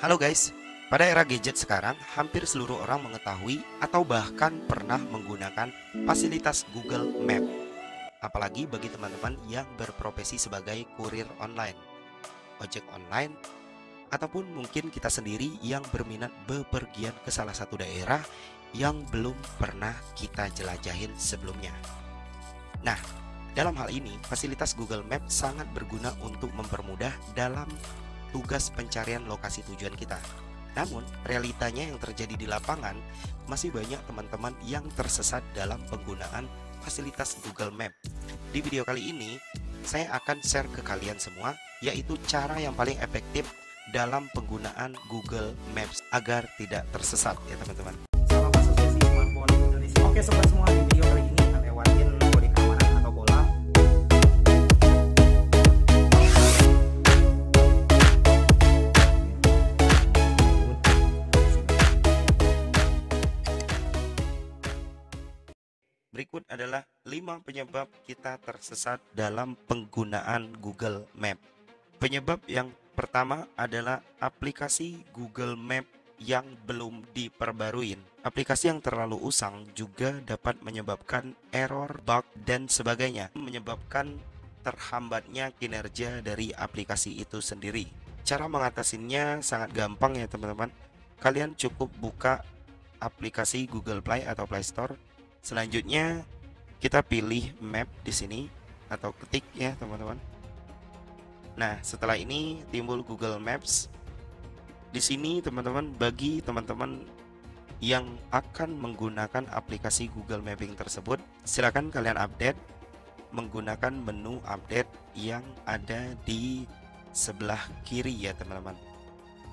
Halo guys, pada era gadget sekarang, hampir seluruh orang mengetahui atau bahkan pernah menggunakan fasilitas Google Map. Apalagi bagi teman-teman yang berprofesi sebagai kurir online, ojek online, ataupun mungkin kita sendiri yang berminat bepergian ke salah satu daerah yang belum pernah kita jelajahin sebelumnya. Nah, dalam hal ini, fasilitas Google Map sangat berguna untuk mempermudah dalam tugas pencarian lokasi tujuan kita. Namun, realitanya yang terjadi di lapangan, masih banyak teman-teman yang tersesat dalam penggunaan fasilitas Google Map. Di video kali ini, saya akan share ke kalian semua, yaitu cara yang paling efektif dalam penggunaan Google Maps agar tidak tersesat ya teman-teman. Salam Asosiasi Smartphone Indonesia. Oke sobat semua, di video kali ini akan lewatin kode keamanan atau bola. Berikut adalah 5 penyebab kita tersesat dalam penggunaan Google Map. Penyebab yang pertama adalah aplikasi Google Map yang belum diperbaruin. Aplikasi yang terlalu usang juga dapat menyebabkan error, bug, dan sebagainya, menyebabkan terhambatnya kinerja dari aplikasi itu sendiri. Cara mengatasinya sangat gampang ya teman-teman. Kalian cukup buka aplikasi Google Play atau Play Store. Selanjutnya kita pilih map di sini atau ketik ya teman-teman. Nah, setelah ini timbul Google Maps. Di sini teman-teman, bagi teman-teman yang akan menggunakan aplikasi Google Mapping tersebut, silakan kalian update menggunakan menu update yang ada di sebelah kiri ya teman-teman.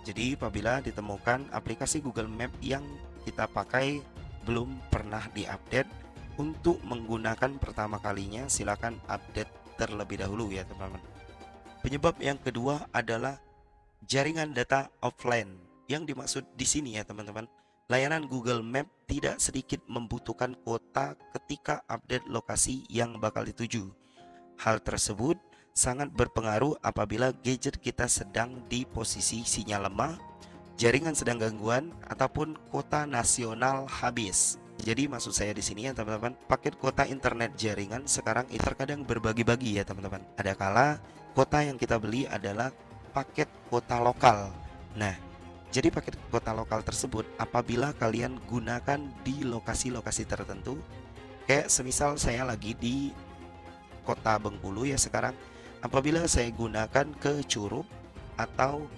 Jadi apabila ditemukan aplikasi Google Map yang kita pakai belum pernah diupdate, untuk menggunakan pertama kalinya silakan update terlebih dahulu ya teman-teman. Penyebab yang kedua adalah jaringan data offline. Yang dimaksud di sini ya teman-teman, layanan Google Map tidak sedikit membutuhkan kuota ketika update lokasi yang bakal dituju. Hal tersebut sangat berpengaruh apabila gadget kita sedang di posisi sinyal lemah, jaringan sedang gangguan, ataupun kuota nasional habis. Jadi maksud saya di sini ya teman-teman, paket kuota internet jaringan sekarang itu terkadang berbagi-bagi ya teman-teman. Ada kala kuota yang kita beli adalah paket kuota lokal. Nah, jadi paket kuota lokal tersebut apabila kalian gunakan di lokasi-lokasi tertentu, kayak semisal saya lagi di kota Bengkulu ya sekarang, apabila saya gunakan ke Curup atau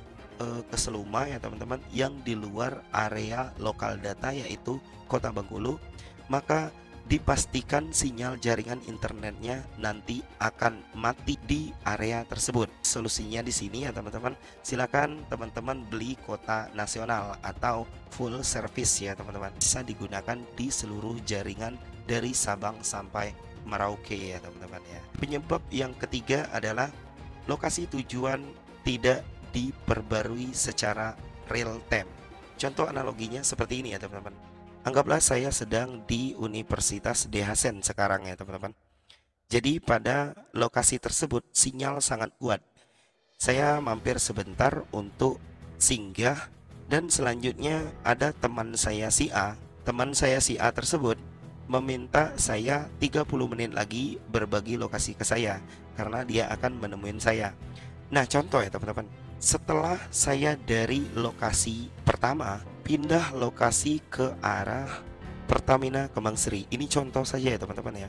ke Seluma ya teman-teman, yang di luar area lokal data yaitu kota Bengkulu, maka dipastikan sinyal jaringan internetnya nanti akan mati di area tersebut. Solusinya di sini ya teman-teman, silakan teman-teman beli kuota nasional atau full service ya teman-teman, bisa digunakan di seluruh jaringan dari Sabang sampai Merauke ya teman-teman ya. Penyebab yang ketiga adalah lokasi tujuan tidak diperbarui secara real time. Contoh analoginya seperti ini ya teman-teman. Anggaplah saya sedang di Universitas Dehasen sekarang ya teman-teman. Jadi pada lokasi tersebut sinyal sangat kuat. Saya mampir sebentar untuk singgah, dan selanjutnya ada teman saya si A. Teman saya si A tersebut meminta saya 30 menit lagi berbagi lokasi ke saya karena dia akan menemuin saya. Nah, contoh ya teman-teman, setelah saya dari lokasi pertama pindah lokasi ke arah Pertamina Kembang Sri, ini contoh saja ya teman-teman ya.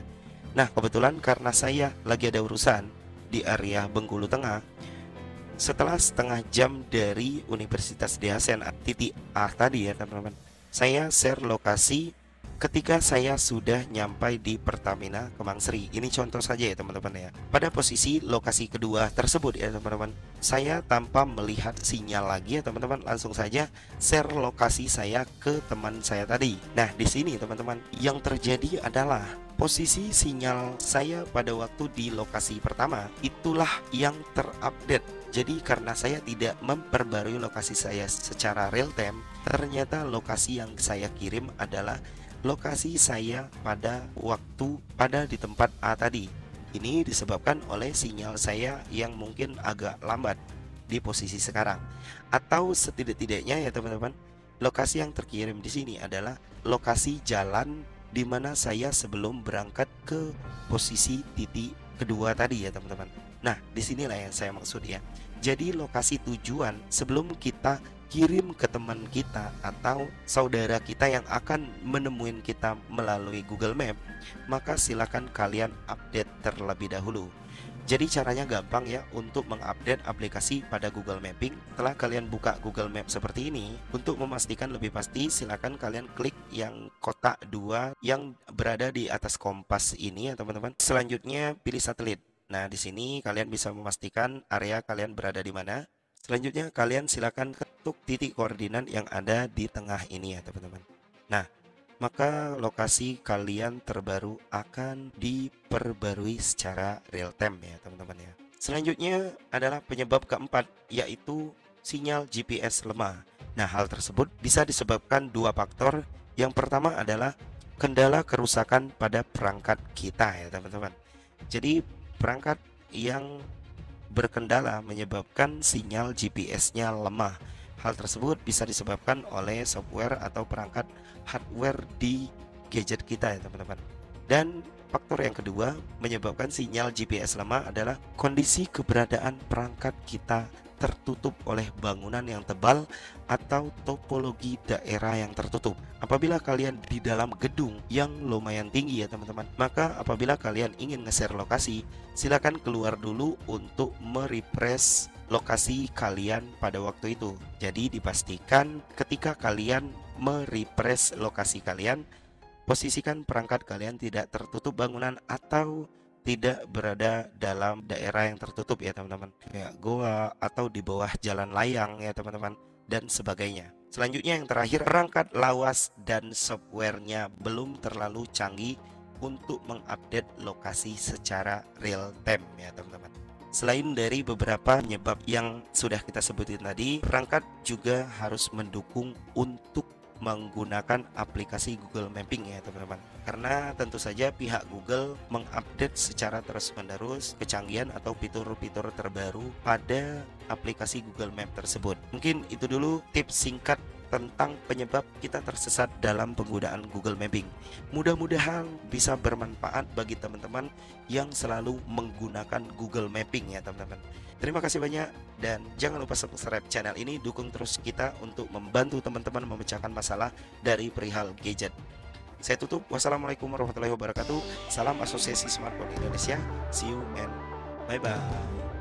Nah, kebetulan karena saya lagi ada urusan di area Bengkulu Tengah, setelah setengah jam dari Universitas Dehasen titik A tadi ya teman-teman, saya share lokasi ketika saya sudah nyampai di Pertamina Kembang Sri. Ini contoh saja ya teman-teman ya. Pada posisi lokasi kedua tersebut ya teman-teman, saya tanpa melihat sinyal lagi ya teman-teman, langsung saja share lokasi saya ke teman saya tadi. Nah, di sini teman-teman, yang terjadi adalah posisi sinyal saya pada waktu di lokasi pertama itulah yang terupdate. Jadi karena saya tidak memperbarui lokasi saya secara real time, ternyata lokasi yang saya kirim adalah lokasi saya pada di tempat A tadi. Ini disebabkan oleh sinyal saya yang mungkin agak lambat. di posisi sekarang. Atau setidak-tidaknya ya teman-teman, lokasi yang terkirim di sini adalah lokasi jalan di mana saya sebelum berangkat ke posisi titik kedua tadi ya teman-teman. Nah, disinilah yang saya maksud ya. Jadi lokasi tujuan sebelum kita kirim ke teman kita atau saudara kita yang akan menemuin kita melalui Google Map, maka silakan kalian update terlebih dahulu. Jadi caranya gampang ya untuk mengupdate aplikasi pada Google Mapping. Setelah kalian buka Google Map seperti ini, untuk memastikan lebih pasti silakan kalian klik yang kotak 2 yang berada di atas kompas ini ya teman-teman. Selanjutnya pilih satelit. Nah, di sini kalian bisa memastikan area kalian berada di mana. Selanjutnya kalian silakan ketuk titik koordinat yang ada di tengah ini ya teman-teman. Nah, maka lokasi kalian terbaru akan diperbarui secara real time ya teman-teman ya. Selanjutnya adalah penyebab keempat, yaitu sinyal GPS lemah. Nah, hal tersebut bisa disebabkan dua faktor. Yang pertama adalah kendala kerusakan pada perangkat kita ya teman-teman. Jadi perangkat yang berkendala menyebabkan sinyal GPS-nya lemah. Hal tersebut bisa disebabkan oleh software atau perangkat hardware di gadget kita ya teman-teman. Dan faktor yang kedua menyebabkan sinyal GPS lemah adalah kondisi keberadaan perangkat kita tertutup oleh bangunan yang tebal atau topologi daerah yang tertutup. Apabila kalian di dalam gedung yang lumayan tinggi ya teman-teman, maka apabila kalian ingin nge-share lokasi, silakan keluar dulu untuk merefresh lokasi kalian pada waktu itu. Jadi dipastikan ketika kalian merefresh lokasi kalian, posisikan perangkat kalian tidak tertutup bangunan atau tidak berada dalam daerah yang tertutup ya teman-teman, kayak goa atau di bawah jalan layang ya teman-teman, dan sebagainya. Selanjutnya yang terakhir, perangkat lawas dan softwarenya belum terlalu canggih untuk mengupdate lokasi secara real time ya teman-teman. Selain dari beberapa penyebab yang sudah kita sebutin tadi, perangkat juga harus mendukung untuk menggunakan aplikasi Google Mapping ya teman-teman. Karena tentu saja pihak Google mengupdate secara terus-menerus kecanggihan atau fitur-fitur terbaru pada aplikasi Google Map tersebut. Mungkin itu dulu tips singkat tentang penyebab kita tersesat dalam penggunaan Google Mapping. Mudah-mudahan bisa bermanfaat bagi teman-teman yang selalu menggunakan Google Mapping ya teman-teman. Terima kasih banyak dan jangan lupa subscribe channel ini, dukung terus kita untuk membantu teman-teman memecahkan masalah dari perihal gadget. Saya tutup. Wassalamualaikum warahmatullahi wabarakatuh. Salam Asosiasi Smartphone Indonesia. See you and bye-bye.